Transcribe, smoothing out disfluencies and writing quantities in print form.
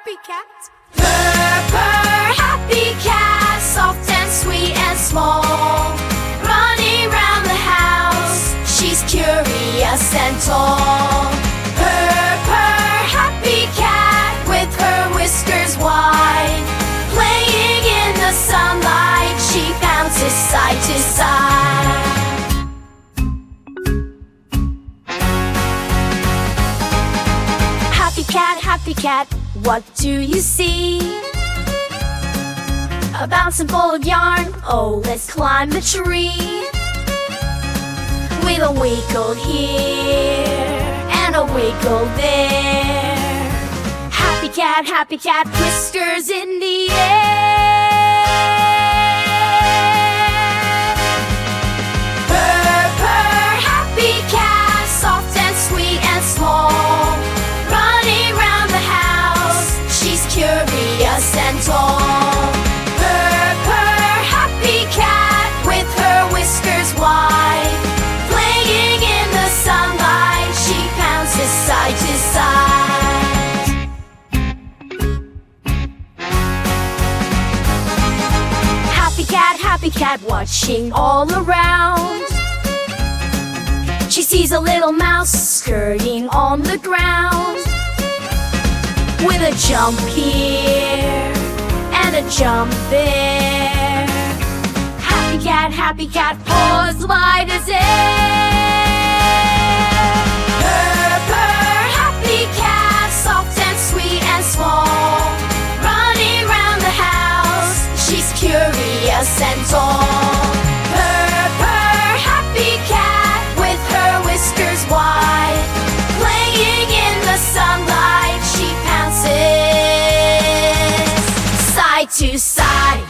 happy cat. Purr, purr, happy cat, soft and sweet and small. Running round the house, she's curious and tall. Purr, purr, happy cat, with her whiskers wide. Playing in the sunlight, she bounces side to side. Happy cat, what do you see? A bouncing ball of yarn, oh, let's climb the tree. With a wiggle here and a wiggle there. Happy cat, whiskers in the air. Purr, purr, happy cat, soft and sweet and small. Running round the house, she's curious and tall. Purr, purr, happy cat, with her whiskers wide. Playing in the sunlight, she bounces side to side. Happy cat, watching all around. She sees a little mouse skirting on the ground. With a jump here and a jump there. Happy cat, paws light as air. Purr, purr, happy cat, soft and sweet and small. Running round the house, she's curious and tall. Purr, purr, happy cat, with her whiskers wide. Playing in the sunlight, she bounces side to side.